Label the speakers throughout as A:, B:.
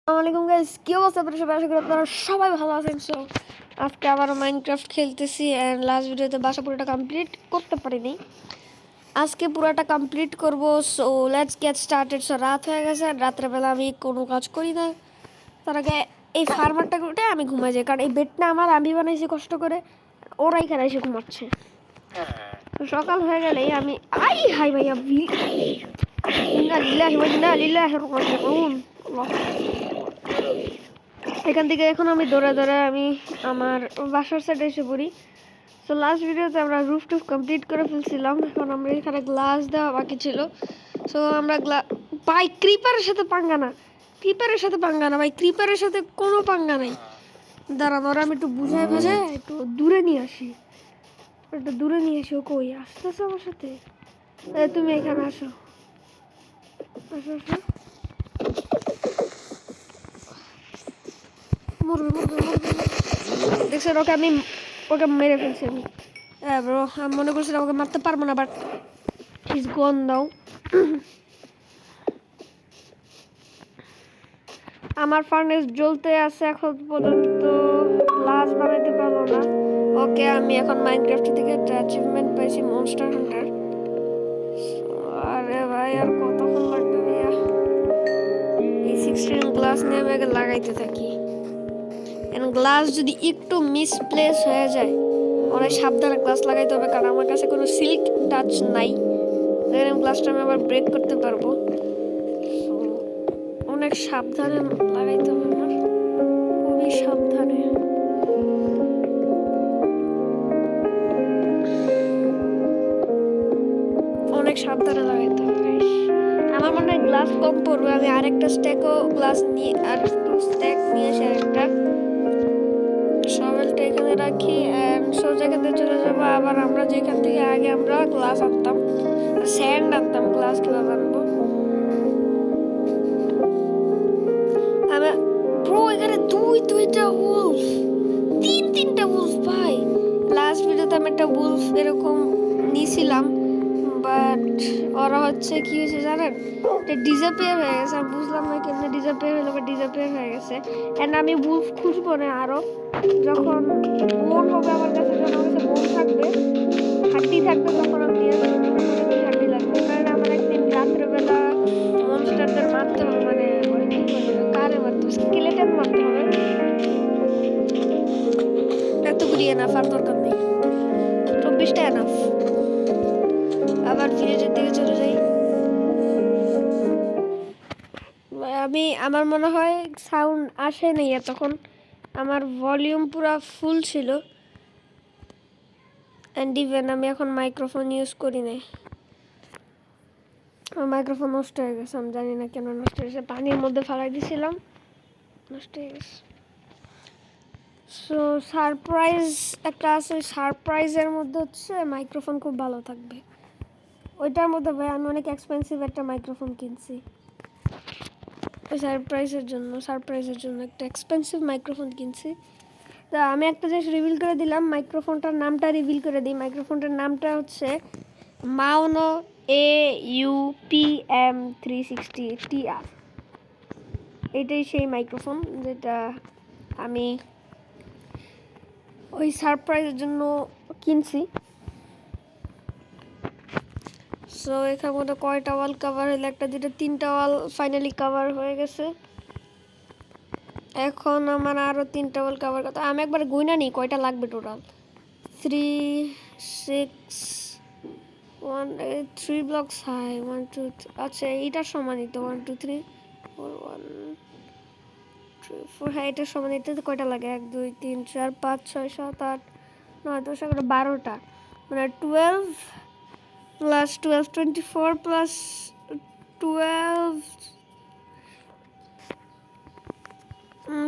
A: আসসালামাইকুম গাইস, কি অবস্থা আপনারা সবাই? আশা করি আপনারা সবাই ভালো আছেন। সো আজকে আবার মাইনক্রাফট খেলতেছি অ্যান্ড লাস্ট ভিডিওতে বাসা পুরোটা কমপ্লিট করতে পারিনি, আজকে পুরোটা কমপ্লিট করব। So let's get started. So রাত হয়ে গেছে, রাত্রেবেলা আমি কোনো কাজ করি না, তার আগে এই ফার্মারটা উঠে আমি ঘুমাই যাই, কারণ এই বেডটা আমি বানাইছি কষ্ট করে, ওরা এখানে এসে ঘুমাচ্ছে। তো সকাল হয়ে গেলেই আমি হাই ভাইয়া এখান থেকে এখন আমি দৌড়ে আমি আমার বাসার সাইডে এসে পড়ি। সো লাস্ট ভিডিওতে আমরা রুফটুফ কমপ্লিট করে ফেলছিলাম, এখন আমরা এখানে গ্লাস দেওয়া বাকি ছিল। সো আমরা ভাই ক্রিপারের সাথে পাঙ্গা না, ভাই ক্রিপারের সাথে কোনো পাঙ্গা নাই। দাঁড়ান, ওরা আমি একটু বুঝাই একটু দূরে নিয়ে আসি, ও কই আসতেছে আমার সাথে? তুমি এখানে আসো। দেখছেন, ওকে মেরে ফেলছি আমি। হ্যাঁ ব্রো, আমি মনে করছিলাম ওকে মারতে পারবো না, বাট ইজ গন নাও। আমার ফার্নেস জ্বলতে আছে এখন পর্যন্ত, গ্লাস বানাইতে পারলো না। ওকে, আমি এখন মাইনক্রাফট থেকে একটা অ্যাচিভমেন্ট পাইছি, মনস্টার হান্টার। আরে ভাই, আর কতক্ষণ লাগবে ভাইয়া? এই 16 গ্লাস নিয়ে আমি আগে লাগাইতে থাকি। গ্লাস যদি একটু মিসপ্লেস হয়ে যায়, অনেক সাবধানে গ্লাস লাগাইতে হবে, কারণ আমার কাছে কোনো সিল্ক টাচ নাই। গ্লাসটা আমি আবার ব্রেক করতে পারবো, অনেক সাবধানে লাগাইতে হবে আমার, খুবই সাবধানে। অনেক সাবধানে লাগাইতে হবে। আমার মনে হয় গ্লাস কম পড়বে, আমি আরেকটা স্ট্যাকও গ্লাস নিয়ে আর একটু স্ট্যাক নিয়ে এসে একটা শভেলটা এখানে রাখি অ্যান্ড সোজা এখান থেকে চলে যাবো। আবার আমরা যেখান থেকে আগে আমরা গ্লাস আনতাম, স্যান্ড আনতাম, গ্লাস কিভাবে আনবো? আমি ব্রো এখানে দুইটা উলফ, তিনটা উলফ ভাই। লাস্ট ভিডিওতে আমি একটা উলফ এরকম নিয়েছিলাম, বাট ওরা হচ্ছে কি হয়েছে জানেন, এটা ডিসঅ্যাপিয়ার হয়ে গেছে। আমি বুঝলাম না কেমনে ডিসঅ্যাপিয়ার হলো, বাট ডিসঅ্যাপিয়ার হয়ে গেছে। অ্যান্ড আমি উলফ খুঁজবো না আরও, যখন বোন হবে আমার কাছে, যখন আমার কাছে বোন থাকবে, হাড্ডি থাকবে, তখন আমি নিয়ে আসবো। হাড্ডি লাগবে, কারণ আমার একদিন রাত্রেবেলা মনস্টারদের মারতে হবে, মানে কারে মারতে হবে, স্কেলেটন মারতে হবে। এতগুলি এনাফ, আর দরকার নেই, 24টা এনাফ। আবার ভিলেজের দিকে চলে যাই। আমার মনে হয় সাউন্ড আসে নাই তখন, আমার ভলিউম পুরো ফুল ছিল। অ্যান্ড ইভেন আমি এখন মাইক্রোফোন ইউজ করি না, আমার মাইক্রোফোন নষ্ট হয়ে গেছে, আমি জানি না কেন নষ্ট হয়েছে, পানির মধ্যে ফেলাই দিয়েছিলাম, নষ্ট হয়ে গেছে। সো সারপ্রাইজ একটা আছে, ওই সারপ্রাইজের মধ্যে হচ্ছে মাইক্রোফোন খুব ভালো থাকবে। ওইটার মধ্যে ভাই আমি অনেক এক্সপেন্সিভ একটা মাইক্রোফোন কিনছি, ওই সারপ্রাইজের জন্য একটা এক্সপেন্সিভ মাইক্রোফোন কিনছি। তা আমি একটা জিনিস রিভিল করে দিলাম, মাইক্রোফোনটার নামটা রিভিল করে দিই। মাইক্রোফোনটার নামটা হচ্ছে মাউনো AUPM 360 TR। এটাই সেই মাইক্রোফোন যেটা আমি ওই সারপ্রাইজের জন্য কিনছি। সো এখানে মধ্যে কয়টা ওয়াল কভার হলো, একটা যেটা 3টা ওয়াল ফাইনালি কভার হয়ে গেছে। এখন আমার আরও 3টা ওয়াল কভার করতে, আমি একবার গুইনা নিই কয়টা লাগবে টোটাল। 3 6 1 3 ব্লকস হাই, 1 2 আচ্ছা এইটার সমানই তো, 1 2 3 4 1 2 4, হ্যাঁ এটার সমান। এটাতে কয়টা লাগে? 1 2 3 4 5 6 7 8 9 10 11 12টা, মানে 12 প্লাস 12 24 প্লাস 12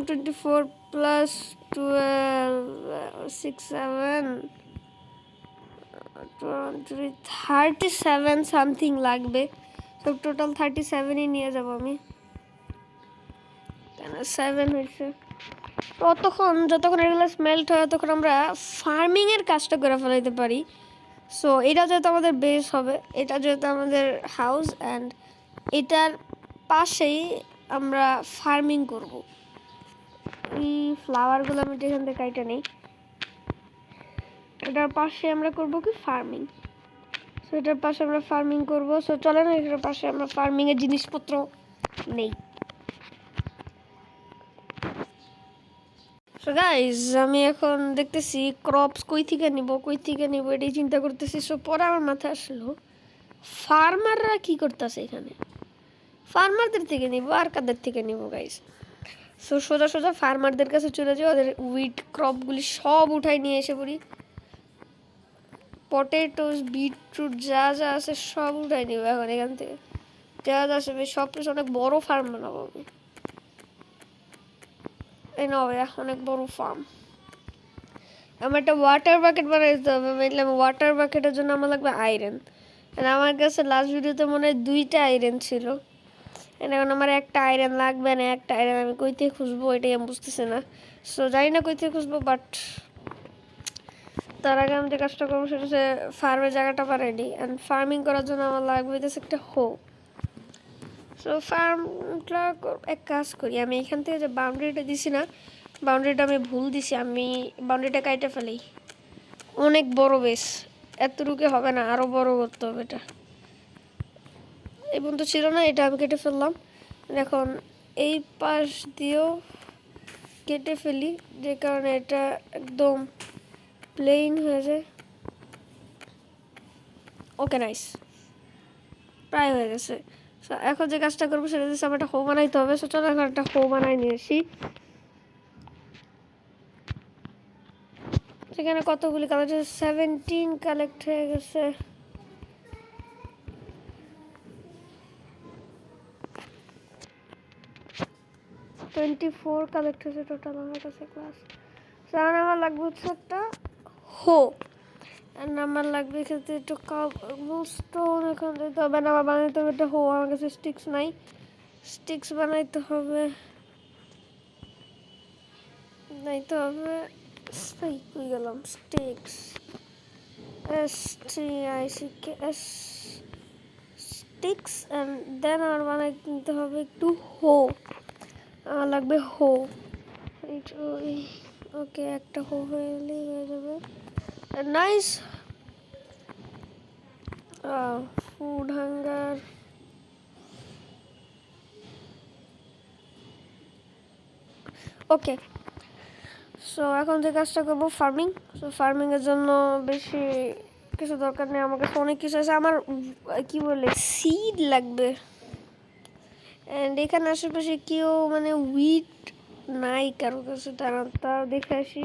A: 24 প্লাস 12 6 7 37 সামথিং লাগবে। সব টোটাল 37ই নিয়ে যাব আমি, কেন 7 হয়েছে। যতক্ষণ এগুলো স্মেল্ট হয় তখন আমরা ফার্মিংয়ের কাজটা করে ফেলাইতে পারি। সো এটা যেহেতু আমাদের বেস হবে, এটা যেহেতু আমাদের হাউস, অ্যান্ড এটার পাশেই আমরা ফার্মিং করব। এই ফ্লাওয়ারগুলো আমি এখান থেকে কাইটা নেই, এটার পাশে আমরা করব কি ফার্মিং। সো এটার পাশে আমরা ফার্মিং করব। সো চলে না, এটার পাশে আমরা ফার্মিং এর জিনিসপত্র নেই। সো গাইজ আমি এখন দেখতেছি ক্রপস কই থেকে নিব এটাই চিন্তা করতেছি। সো পরে আমার মাথায় আসলো ফার্মাররা কি করতেছে এখানে, ফার্মারদের থেকে নিব। আর কাদের থেকে নিব গাইজ? সো সোজা সোজা ফার্মারদের কাছে চলে যাই, ওদের উইট ক্রপগুলি সব উঠাই নিয়ে এসে পড়ি। পটেটোস, বিটরুট যা যা আছে সব উঠাই নিব এখন এখান থেকে। যা যা আছে সব কিছু, অনেক বড় ফার্ম বানাবো আমি। এই না অনেক বড় ফার্ম। আমার একটা ওয়াটার বাকেট বানাইতে হবে। বুঝলাম ওয়াটার বাকেটের জন্য আমার লাগবে আয়রন। আমার কাছে লাস্ট ভিডিওতে মনে হয় 2টা আয়রন ছিল। এখন আমার একটা আয়রন লাগবে না, একটা আয়রন আমি কই থেকে খুঁজবো এটাই আমি বুঝতেছি না। সো জানি না কই থেকে খুঁজবো, বাট তার আগে আমি যে কাজটা করবো সেটা হচ্ছে ফার্মের জায়গাটা বানাইনি। অ্যান্ড ফার্মিং করার জন্য আমার লাগবে একটা হো। সো ফার্মটা এক কাজ করি, আমি এখান থেকে যে বাউন্ডারিটা দিছি না, বাউন্ডারিটা আমি ভুল দিছি। আমি বাউন্ডারিটা কাইটে ফেলি, অনেক বড় বেশ, এতটুকু হবে না, আরও বড় করতে হবে। এটা এই পর্যন্ত ছিল না, এটা আমি কেটে ফেললাম। এখন এই পাশ দিয়েও কেটে ফেলি, যে কারণে এটা একদম প্লেন হয়ে যায়। ওকে নাইস, প্রায় হয়ে গেছে। এখন যে কাজটা করবো সেটা হচ্ছে আমার একটা হো বানাইতে হবে। সো চলো এখন একটা হো বানাই নিয়ে আসি। সেখানে কতগুলি কালেক্ট, 17 কালেক্ট হয়ে গেছে। কালেক্ট হয়েছে টোটাল আমার কাছে ক্লাস। কারণ আমার লাগবে হচ্ছে একটা হো, আমার লাগবে এক্ষেত্রে একটু স্টোন। এখন দিতে হবে না, আমার বানাইতে হবে একটা হো। আমার কাছে স্টিক্স নাই, স্টিক্স বানাইতে হবে। নাইতে হবে কই গেলাম, sticks, STICKS sticks. And then আমার বানাইতে নিতে হবে একটু হো, আমার লাগবে হো। ওকে একটা হো হলেই হয়ে যাবে। Nice, food hunger. Okay so এখন যে কাজটা করবো ফার্মিং। সো ফার্মিংয়ের জন্য বেশি কিছু দরকার নেই, আমার কাছে অনেক কিছু আছে। আমার কি বলে সিড লাগবে। অ্যান্ড এখানে আশেপাশে কেউ মানে উইট নাই কারো কাছে, তার দেখে আসি,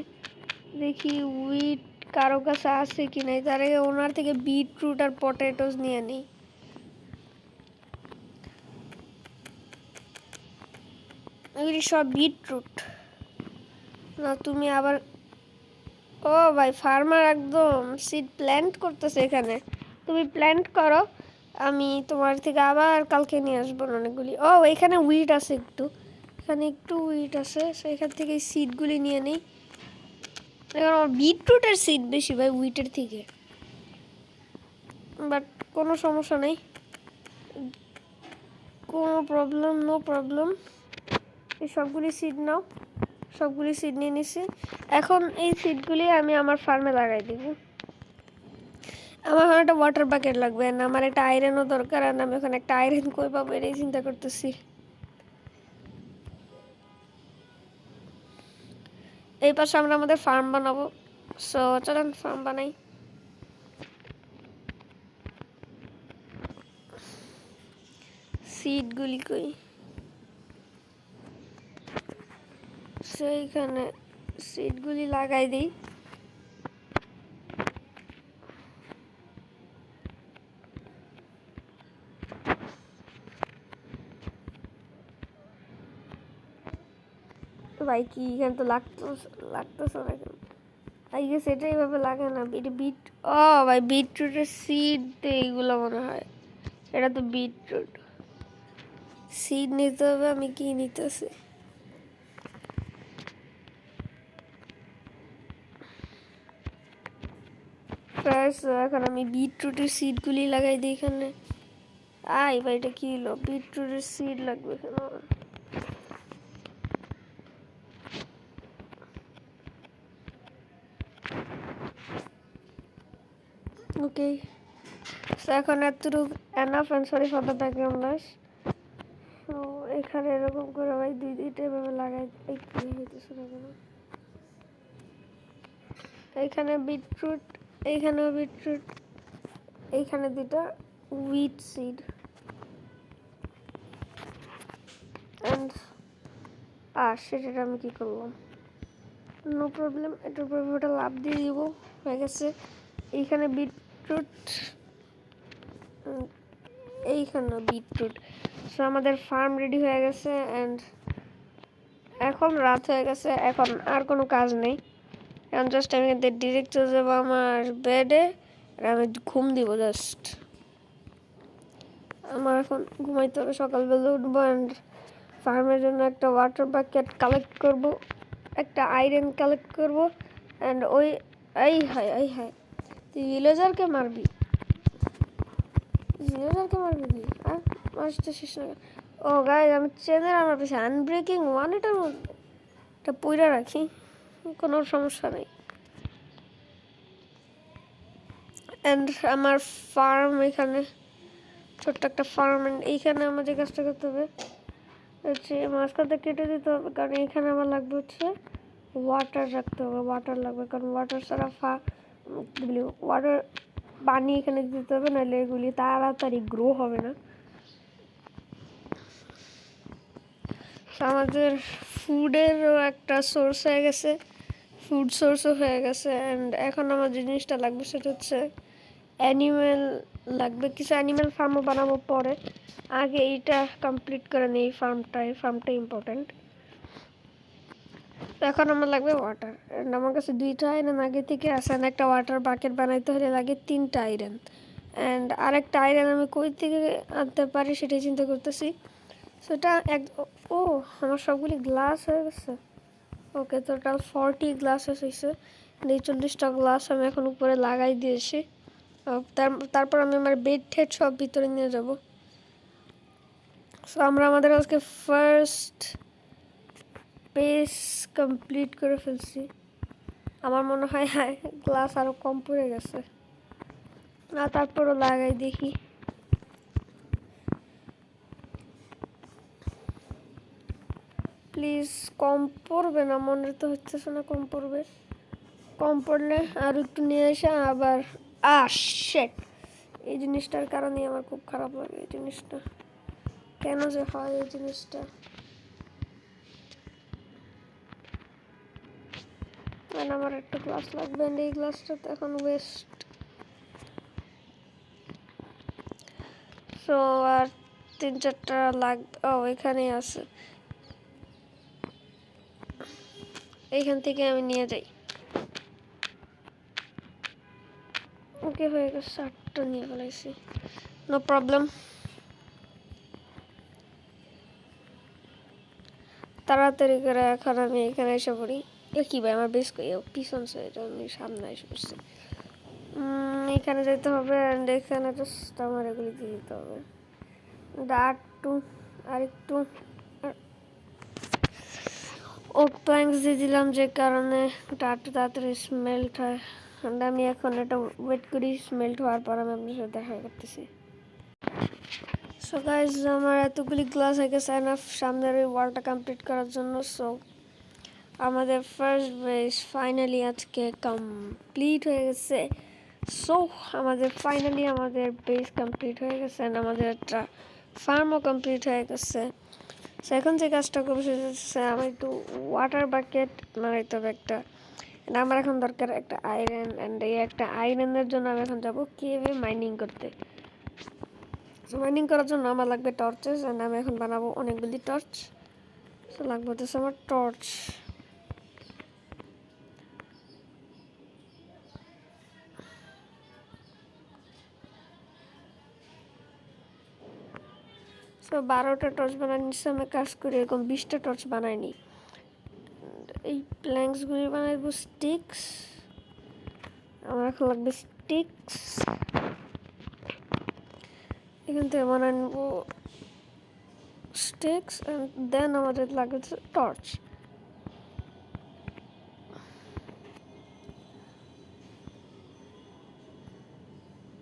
A: দেখি উইট কারো কাছে আছে কি নাই। তার আগে ওনার থেকে বিটরুট আর পটেটোস নিয়ে নিই। এগুলি সব বিটরুট না, তুমি আবার ও ভাই ফার্মার একদম সিড প্ল্যান্ট করতেছে এখানে। তুমি প্ল্যান্ট করো, আমি তোমার থেকে আবার কালকে নিয়ে আসবো অনেকগুলি। ও এখানে উইট আছে একটু, এখানে একটু উইট আছে, সেখান থেকে এই সিডগুলি নিয়ে নিই। এখন আমার বিটরুটের সিড বেশি ভাই উইটের থেকে, বাট কোনো সমস্যা নেই, কোনো প্রবলেম, নো প্রবলেম। এই সবগুলি সিড নাও, সবগুলি সিড নিয়ে নিছি। এখন এই সিডগুলি আমি আমার ফার্মে লাগাই দিব। আমার এখন একটা ওয়াটার বাকেট লাগবে, না আমার একটা আয়রনও দরকার। আর আমি এখন একটা আয়রন কই পাবো এটাই চিন্তা করতেছি। এই পাশে আমরা আমাদের ফার্ম বানাবো। সো চলেন ফার্ম বানাই। সিডগুলি কই, সেইখানে সিডগুলি লাগাই দিই। ভাই কি এখানে তো লাগতেছে না কেন? আই গেস এটা এইভাবে লাগে না, এটা বিট। ও ভাই বিটরুটের সিড এইগুলো মনে হয়, এটা তো বিটরুট সিড নিতে হবে। আমি কি নিতেছি, এখন আমি বিটরুটের সিডগুলি লাগাই দিই এখানে। ভাই এটা কি হলো, বিটরুটের সিড লাগবে এখানে। ওকে, সো এখন এতটুকু enough, and sorry for the background noise. তো এখানে এরকম করে ভাই দুইটা এভাবে লাগাই। এই কি হইতেছে না কেন? এইখানে বিটরুট, এইখানেও বিটরুট, এইখানে দুটা হুইট সিড, অ্যান্ড সেটা আমি কি করলাম? নো প্রবলেম, এটার উপরে ওটা লাভ দিয়ে দিব। হয়ে গেছে। এইখানে বিটরুট, এইখানে বিটরুট। সো আমাদের ফার্ম রেডি হয়ে গেছে, অ্যান্ড এখন রাত হয়ে গেছে, এখন আর কোনো কাজ নেই। এখন জাস্ট আমি ডিরেক্ট চলে যাবো আমার বেডে, আর আমি ঘুম দিব জাস্ট। আমার এখন ঘুমাইতে হবে, সকালবেলা উঠবো, অ্যান্ড ফার্মের জন্য একটা ওয়াটার বাকেট কালেক্ট করব, একটা আয়রন কালেক্ট করব, অ্যান্ড ওই এই হায় তুই ভিলেজারকে মারবি, ভিলেজারকে মারবি তুই? আর মাসটা শেষ না। ও গাইজ, আমি চেনের আমার পিছিয়ে আনব্রেকিং ওয়ান, এটার মধ্যে এটা পইরা রাখি, কোনো সমস্যা নেই। অ্যান্ড আমার ফার্ম এখানে, ছোট্ট একটা ফার্ম, অ্যান্ড এইখানে আমার যে কাজটা করতে হবে হচ্ছে মাঝখানটা কেটে দিতে হবে, কারণ এইখানে আমার লাগবে হচ্ছে ওয়াটার রাখতে হবে, ওয়াটার লাগবে, কারণ ওয়াটার ছাড়া ওয়াটার পানি এখানে দিতে হবে, নাহলে এগুলি তাড়াতাড়ি গ্রো হবে না। আমাদের ফুডেরও একটা সোর্স হয়ে গেছে, ফুড সোর্সও হয়ে গেছে, অ্যান্ড এখন আমার যে জিনিসটা লাগবে সেটা হচ্ছে অ্যানিমেল লাগবে, কিছু অ্যানিমেল ফার্মও বানাবো পরে, আগে এইটা কমপ্লিট করে নিই। এই ফার্মটা ইম্পর্ট্যান্ট। তো এখন আমার লাগবে ওয়াটার, অ্যান্ড আমার কাছে 2টা আয়রন আগে থেকে আসে, একটা ওয়াটার বাকেট বানাইতে হলে লাগে 3টা আয়রন, অ্যান্ড আরেকটা আয়রন আমি কই থেকে আনতে পারি সেটাই চিন্তা করতেছি। সেটা ও আমার সবগুলি গ্লাস হয়ে গেছে। ওকে, টোটাল 40 গ্লাসেস হয়েছে। এই 40টা গ্লাস আমি এখন উপরে লাগাই দিয়েছি। তারপর আমি আমার বেড ঠেড সব ভিতরে নিয়ে যাব। সো আমরা আমাদের আজকে ফার্স্ট পেজ কমপ্লিট করে ফেলছি। আমার মনে হয় হ্যাঁ, গ্লাস আরও কম পড়ে গেছে, না তারপরও লাগাই দেখি। প্লিজ কম পড়বে না, মনে তো হচ্ছে না কম পড়বে। কম পড়লে আর একটু নিয়ে এসে আবার শেট, এই জিনিসটার কারণেই আমার খুব খারাপ লাগে। এই জিনিসটা কেন যে হয়, এই জিনিসটা আমার একটা গ্লাস লাগবে, এই গ্লাসটা তো এখন ওয়েস্ট। সো আর 3-4টা লাগবে। ও এখানেই আছে, এইখান থেকে আমি নিয়ে যাই। ওকে, হয়ে গেছে, 8টা নিয়ে ফেলাইছি, নো প্রবলেম। তাড়াতাড়ি করে এখন আমি এখানে এসে পড়ি। কি ভাই, আমার বেশ পিছন সাইড, আমি সামনে এসে পড়ছি। এখানে যেতে হবে, অ্যান্ড এখানে জাস্ট আমার এগুলি দিয়ে দিতে হবে। আরেকটু ওক প্ল্যাঙ্কস দিয়ে দিলাম, যে কারণে ওটা একটু তাড়াতাড়ি স্মেল্ট হয়। আমি এখন এটা ওয়েট করি, স্মেল্ট হওয়ার পর আমি আপনার সাথে দেখা করতেছি। সো গাইজ, আমার এতগুলি গ্লাস হয়ে গেছে এনাফ সামনের ওই ওয়ালটা কমপ্লিট করার জন্য। সো আমাদের ফার্স্ট বেস ফাইনালি আজকে কমপ্লিট হয়ে গেছে। সো আমাদের ফাইনালি আমাদের বেস কমপ্লিট হয়ে গেছে, অ্যান্ড আমাদের একটা ফার্মও কমপ্লিট হয়ে গেছে। সো এখন যে কাজটা করবো সেটা হচ্ছে আমার একটু ওয়াটার বাকেট বানাইতে হবে একটা, আমার এখন দরকার একটা আয়রন, অ্যান্ড এই একটা আয়রনের জন্য আমি এখন যাবো কেভে মাইনিং করতে। সো মাইনিং করার জন্য আমার লাগবে টর্চেস, অ্যান্ড আমি এখন বানাবো অনেকগুলি টর্চ। সো লাগবে হচ্ছে আমার টর্চ। সো 12টা টর্চ বানাই নিচ্ছে, আমি কাজ করি এরকম 20টা টর্চ বানাইনি। এই প্ল্যাঙ্কসগুলি বানাইবো স্টিক্স, আমার এখন লাগবে স্টিক্স। এখান থেকে বানাই নেবো স্টিক্স, অ্যান্ড দেন আমাদের লাগবে টর্চ।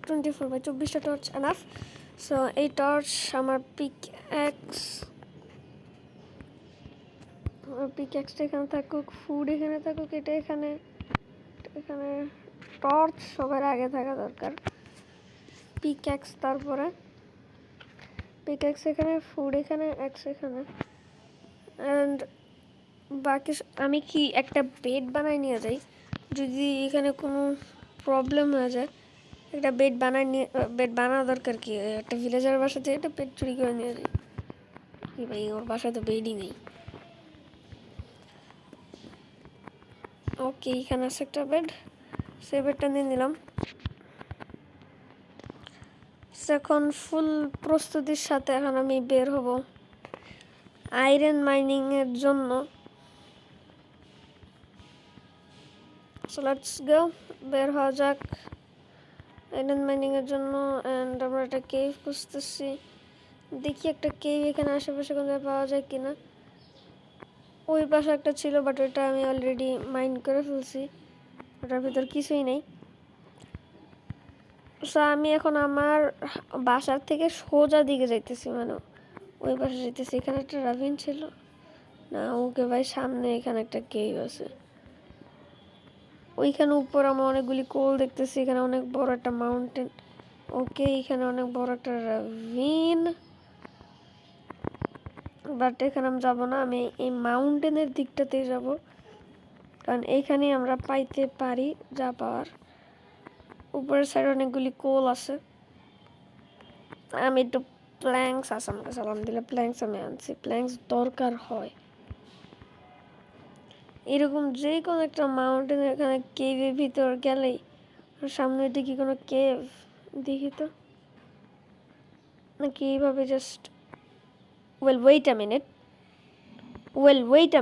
A: 24/24টা টর্চ এনাফ। সো এই টর্চ আমার পিক এক্সটা এখানে থাকুক, ফুড এখানে থাকুক, এটা এখানে টর্চ সবার আগে থাকা দরকার। পিক এক্স, তারপরে পিক এক্স এখানে, ফুড এখানে, এক্স এখানে। অ্যান্ড বাকি আমি কি একটা বেড বানাই নিয়ে যাই, যদি এখানে কোনো প্রবলেম হয়ে যায়। একটা বেড বানানো দরকার। কি একটা ভিলেজার বাসাতে একটা বেড চুরি করে নিয়ে যাই। কি ভাই, ওর বাসায় তো বেডই নেই। ওকে, এখানে আছে একটা বেড, সেই বেডটা নিয়ে নিলাম। এখন ফুল প্রস্তুতির সাথে এখন আমি বের হব আয়রন মাইনিং এর জন্য। সো লেটস গো, বের হওয়া যাক আয়রন মাইনিং এর জন্য। অ্যান্ড আমরা একটা কেভ খুঁজতেছি, দেখি একটা কেভ এখানে আশেপাশে কোথায় পাওয়া যায় কিনা। ওই পাশে একটা ছিল, বাট ওইটা আমি অলরেডি মাইন্ড করে ফেলছি, ওটার ভিতর কিছুই নেই। সো আমি এখন আমার বাসার থেকে সোজা দিকে যাইতেছি, মানে ওই পাশে যাইতেছি। এখানে একটা রাভিন ছিল না, ওকে ভাই সামনে এখানে একটা কেভ আছে। ওইখানে উপর আমরা অনেকগুলি কোল দেখতেছি, এখানে অনেক বড় একটা মাউন্টেন। ওকে, এখানে অনেক বড় একটা রাভিন, বাট এখানে আমি যাবো না। আমি এই মাউন্টেনের দিকটাতেই যাব, কারণ এইখানে আমরা পাইতে পারি যা পাওয়ার। উপরের সাইডে অনেকগুলি কোল আছে। আমি একটু প্ল্যাঙ্কস আছে আমার কাছে, আলহামদুলিল্লাহ প্ল্যাঙ্কস আমি আনছি। প্ল্যাঙ্কস দরকার হয় এরকম যে কোনো একটা মাউন্টেনের এখানে কেভের ভিতর গেলেই। সামনে দেখি কোনো কেভ, দেখি তো, নাকি এইভাবে just wait a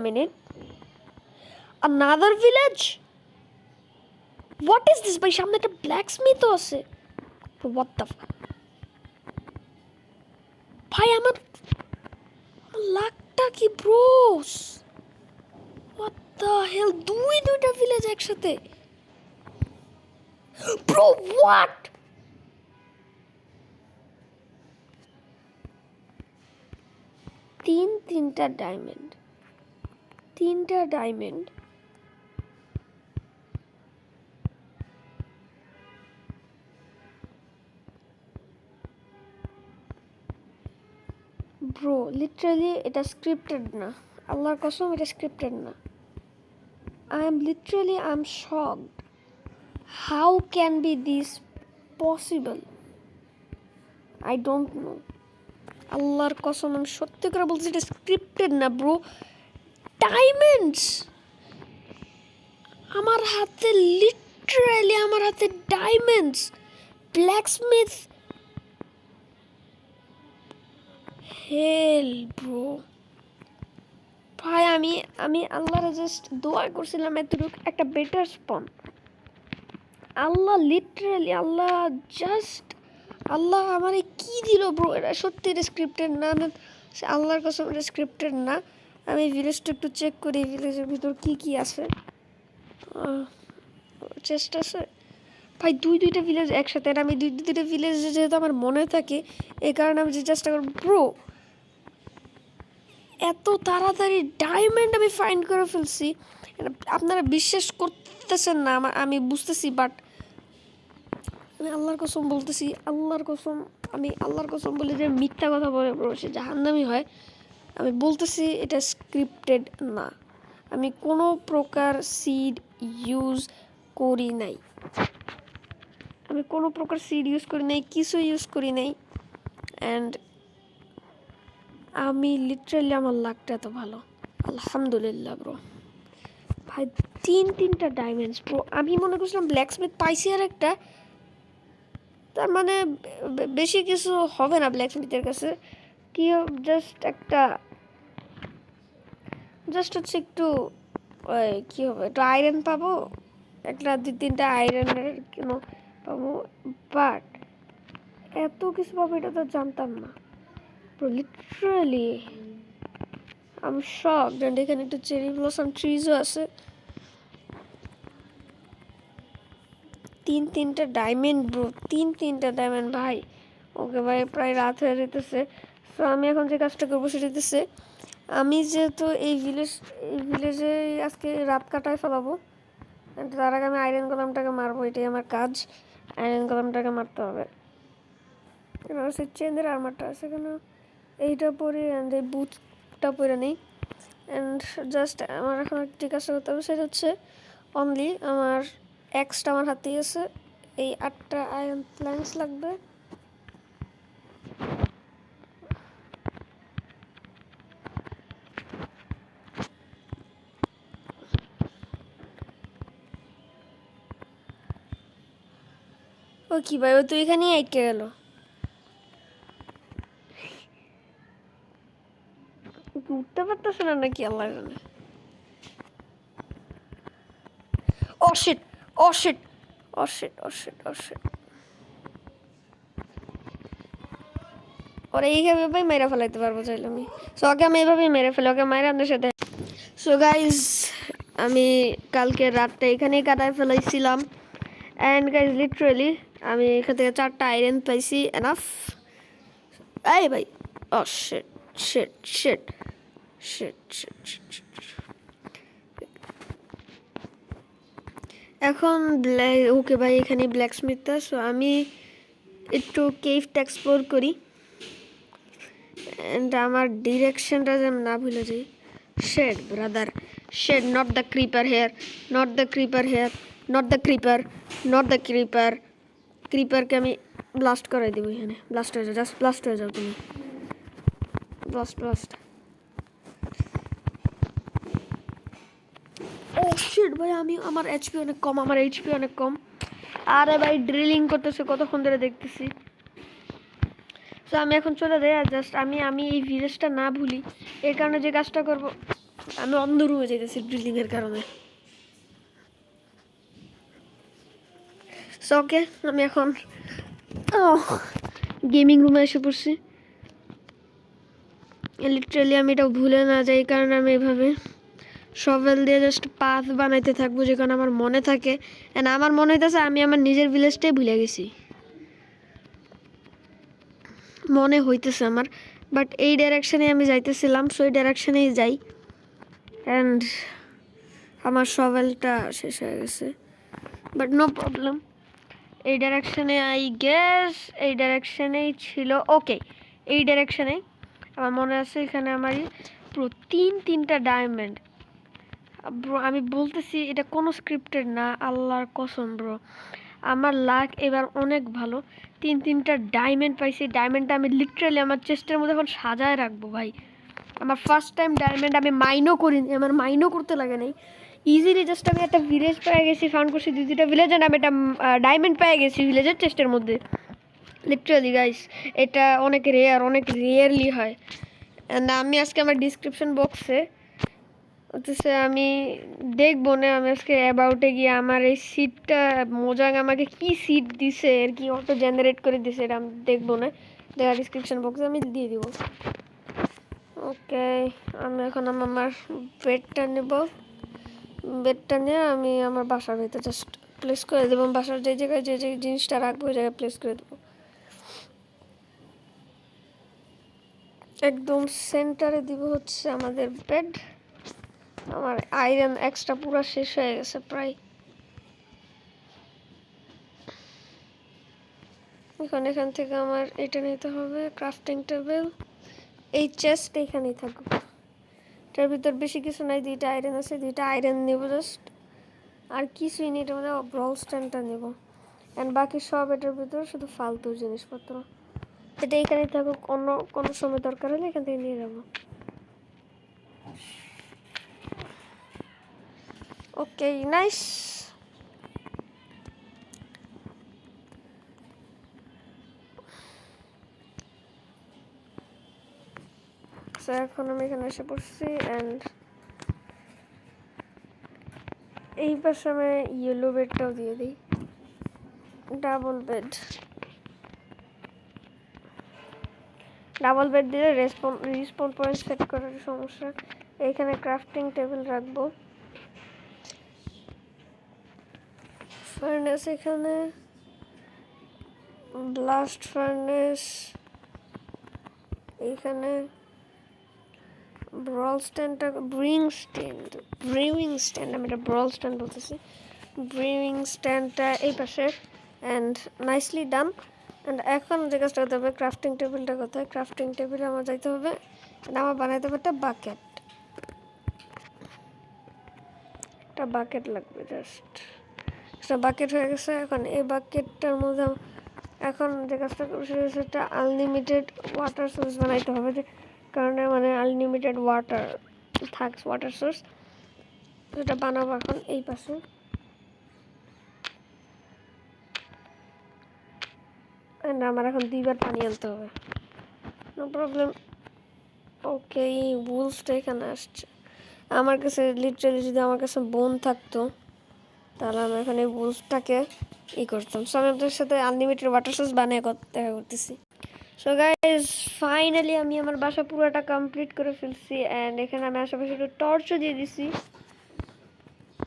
A: minute, another village? What is this? ভাই সামনে একটা ব্ল্যাকস্মিথও আছে। What the ভাই আমার লাকটা কি ব্রোস? What the hell? দুইটা ভিলেজ একসাথে, ব্রো what? তিনটা ডায়মন্ড, ব্রো লিটারালি এটা স্ক্রিপ্টেড না, আল্লাহর কসম এটা স্ক্রিপ্টেড না। I'm shocked. How can be this possible? I don't know. আল্লাহর কসম আমি সত্যি করে বলছি এটা স্ক্রিপ্টেড না ব্রো। ডায়মন্ডস আমার হাতে, লিটারালি আমার হাতে ডায়মন্ডস। ব্ল্যাকস্মিথ, হেল ব্রো। ভাই আমি আল্লাহর জাস্ট দোয়া করছিলাম এতটুকু, একটা বেটার স্পন। আল্লাহ লিটারালি, আল্লাহ আমারে কি দিল ব্রো। এটা সত্যি এটা স্ক্রিপ্টেড না, আল্লাহর কাছে এটা স্ক্রিপ্টেড না। আমি ভিলেজটা একটু চেক করি, ভিলেজের ভিতর কি আছে। চেষ্টা আছে ভাই, দুইটা ভিলেজ একসাথে। আর আমি দুইটা ভিলেজ যেহেতু আমার মনে থাকে, এই কারণে আমি যে চেষ্টা করব। ব্রো এত তাড়াতাড়ি ডায়মন্ড আমি ফাইন্ড করে ফেলছি, আপনারা বিশ্বাস করতেছেন না, আমি বুঝতেছি, বাট আমি আল্লাহর কসম বলতেছি, আমি আল্লাহর কসম বলে যে মিথ্যা কথা বলে ব্রো সে জাহান্নামী হয়। আমি বলতেছি এটা স্ক্রিপ্টেড না। আমি কোনো প্রকার সিড ইউজ করি নাই, কিছু ইউজ করি নাই। অ্যান্ড আমি লিটারালি আমার লাকটা এত ভালো, আলহামদুলিল্লাহ ব্রো। ভাই তিনটা ডায়মন্ডস ব্রো। আমি মনে করছিলাম ব্ল্যাকস্মিথ পাইছি আর একটা, তার মানে বেশি কিছু হবে না ব্ল্যাকস্মিথের কাছে। কি জাস্ট হচ্ছে একটু কি হবে, একটু আয়রন পাবো, একটা 2-3টা আয়রনের কেন পাবো, বাট এত কিছু পাবো এটা তো জানতাম না লিটারালি। আমি শক। এখানে একটু চেরি ব্লসম ট্রিজও আছে। তিনটা ডায়মন্ড ব্রো, তিনটা ডায়মন্ড ভাই। ওকে ভাই, প্রায় রাত হয়ে যেতেছে। তো আমি এখন যে কাজটা করবো সেটা হচ্ছে, আমি যেহেতু এই ভিলেজে আজকে রাত কাটায় ফেলাবো, তার আগে আমি আয়রন গোলামটাকে মারবো। এটাই আমার কাজ, আয়রন গোলামটাকে মারতে হবে। সে চেনের আর্মারটা আছে কেন, এইটা পরে অ্যান্ড এই বুটটা পরে নেই। অ্যান্ড জাস্ট আমার এখন একটি কাজটা করতে হবে, সেটা হচ্ছে অনলি আমার এক্সটা আমার হাতেই আছে। এই 8টা আয়রন প্ল্যাঙ্কস লাগবে। ও কি ভাই, ও তো এখানেই আটকে গেল। উঠতে পারতেছে না নাকি, আল্লাহ জানে। ও শিট, ও শিট, ও শিট, ও শিট, ও শিট। ওরা এইভাবে মেরে ফেলাইতে পারবো চাইলে আমি। সো ওকে আমি এইভাবেই মেরে ফেলি, ওকে মেরে আপনার সাথে। সো গাইজ, আমি কালকে রাতটা এখানেই কাটায় ফেলাইছিলাম। অ্যান্ড গাইজ লিটারেলি আমি এখান থেকে 4টা আয়রন পাইছি, এনাফ। এই ভাই, oh shit, shit, shit, shit, shit, shit. এখন ওকে ভাই, এখানে ব্ল্যাক স্মিথটা। সো আমি একটু কেভটা এক্সপ্লোর করি, অ্যান্ড আমার ডিরেকশনটা যেন না ভুলে যাই। Shed brother, shed, not the creeper here, not the creeper here, not the creeper, not the creeper. ক্রিপারকে আমি ব্লাস্ট করাই দেবো এখানে। ব্লাস্ট হয়ে যাও, জাস্ট ব্লাস্ট হয়ে যাও তুমি। Blast, blast. ও শিট ভাই, আমার এইচপি অনেক কম, আমার এইচপি অনেক কম। আরে ভাই, ড্রিলিং করতেছে কতক্ষণ ধরে দেখতেছি। সো আমি এখন চলে যাই। আর জাস্ট আমি এই ভিলেজটা না ভুলি, এর কারণে যে কাজটা করব, আমি অন্ধ রুমে যেতেছি ড্রিলিংয়ের কারণে। সো ওকে, আমি এখন গেমিং রুমে এসে পড়ছি। লিটারালি আমি এটা ভুলে না যাই, কারণ আমি এভাবে শভেল দিয়ে জাস্ট পাথ বানাইতে থাকবো, যে কারণে আমার মনে থাকে। অ্যান্ড আমার মনে হইতেছে আমি আমার নিজের ভিলেজটাই ভুলে গেছি, মনে হইতেছে আমার। বাট এই ডাইরেকশানে আমি যাইতেছিলাম, সো এই ডাইরেকশানেই যাই। অ্যান্ড আমার শভেলটা শেষ হয়ে গেছে, বাট নো প্রবলেম। এই ডাইরেকশানে আই গেস এই ডাইরেকশানেই ছিল। ওকে, এই ডাইরেকশানেই আমার মনে আছে। এখানে আমার পুরো তিনটা ডায়মন্ড ব্রো। আমি বলতেছি এটা কোনো স্ক্রিপ্টেড না, আল্লাহর কসম ব্রো। আমার লাক এবার অনেক ভালো, তিনটা ডায়মন্ড পাইছি। ডায়মন্ডটা আমি লিটারালি আমার চেস্টের মধ্যে এখন সাজায় রাখবো ভাই। আমার ফার্স্ট টাইম ডায়মন্ড আমি মাইনও করিনি, আমার মাইনও করতে লাগে নাই। ইজিলি জাস্ট আমি একটা ভিলেজ পেয়ে গেছি, ফাউন্ড করছি 2টা ভিলেজ, আর আমি একটা ডায়মন্ড পেয়ে গেছি ভিলেজের চেস্টের মধ্যে। লিটারালি গাইস, এটা অনেক রেয়ার, অনেক রেয়ারলি হয়। অ্যান্ড আমি আজকে আমার ডিসক্রিপশন বক্সে হচ্ছে আমি দেখবো না, আমি আজকে অ্যাবাউটে গিয়ে আমার এই সিটটা মোজাং আমাকে কি সিট দিছে আর কি অটো জেনারেট করে দিছে, এটা আমি দেখবো না। দেখা ডিসক্রিপশন বক্সে আমি দিয়ে দিব। ওকে, আমি এখন আমার বেডটা নেব। বেডটা নিয়ে আমি আমার বাসার ভিতরে জাস্ট প্লেস করে দেবো। বাসার যে জায়গায় যে যে জিনিসটা রাখবো ওই জায়গায় প্লেস করে দেবো। একদম সেন্টারে দিব হচ্ছে আমাদের বেড। আমার আয়রন এক্সট্রা পুরো শেষ হয়ে গেছে প্রায়। এখান থেকে আমার এটা নিতে হবে, ক্রাফটিং টেবিল। এই চেস্ট এখানেই থাকবে, এটার ভিতর বেশি কিছু নাই। 2টা আয়রন আছে, 2টা আয়রন নেব জাস্ট, আর কিছুই নেই। এটার মধ্যে ব্রল স্ট্যান্ডটা নেব, অ্যান্ড বাকি সব এটার ভিতর শুধু ফালতু জিনিসপত্র। এটা এখানেই থাকুক, অন্য কোনো সময় দরকার হলে এখান থেকে নিয়ে যাবো। ওকে, নাইস। সো এখন আমি এখানে এসে পড়ছি, অ্যান্ড এই পাশে আমি ইয়েলো বেডটাও দিয়ে দিই, ডাবল বেড। ডাবল বেড দিলে রেসপন পয়েন্ট সেট করার সমস্যা। এইখানে ক্রাফটিং টেবিল রাখবো। ফার্নেস এখানে, ব্লাস্ট ফার্নেস এখানে, ব্রল স্ট্যান্ডটা ব্রিউইং স্ট্যান্ড আমি এটা ব্রল স্ট্যান্ড বলতেছি, ব্রিউইং স্ট্যান্ডটা এই পাশে। And nicely done. অ্যান্ড এখন যে কাজটা করতে হবে, ক্রাফটিং টেবিলটা কোথায়, ক্রাফটিং টেবিলে আমার যাইতে হবে, আমার বানাইতে হবে একটা বাকেট লাগবে। জাস্ট একটা বাকেট হয়ে গেছে। এখন এই বাকেটটার মধ্যে এখন যে কাজটা করবো সেটা হচ্ছে একটা আনলিমিটেড ওয়াটার সোর্স বানাইতে হবে, যে কারণে মানে আনলিমিটেড ওয়াটার সোর্স যেটা বানাবো এখন এই পাশে। আমার এখন 2বার পানি আনতে হবে, নো প্রবলেম। ওকে, এই উলফটা এখানে আসছে। আমার কাছে লিটারালি যদি আমার কাছে বোন থাকতো তাহলে আমি এখন এই উলফটাকে করতাম। সো আমি আপনাদের সাথে আনলিমিটেড ওয়াটার সোর্স বানিয়ে দেখা করতেছি। সো গাইজ, ফাইনালি আমি আমার বাসা পুরোটা কমপ্লিট করে ফেলছি। অ্যান্ড এখানে আমি আশেপাশে একটু টর্চও দিয়ে দিছি,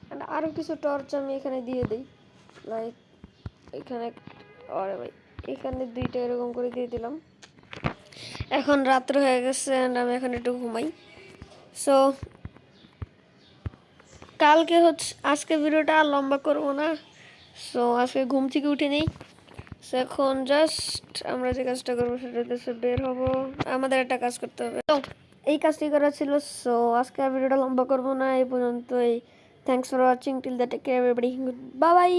A: অ্যান্ড আরও কিছু টর্চ আমি এখানে দিয়ে দিই, লাইক এখানে, আরে ভাই এখানে 2টা এরকম করে দিয়ে দিলাম। এখন রাত্র হয়ে গেছে অ্যান্ড আমি এখন একটু ঘুমাই। সো কালকে আজকে ভিডিওটা আর লম্বা করবো না। সো আজকে ঘুম থেকে উঠে নেই। সো এখন জাস্ট আমরা যে কাজটা করবো সেটা হচ্ছে বের হবো, আমাদের একটা কাজ করতে হবে। তো এই কাজটি করা ছিল। সো আজকে আর ভিডিওটা লম্বা করবো না, এই পর্যন্তই। Thanks for watching, till that take care everybody, bye by.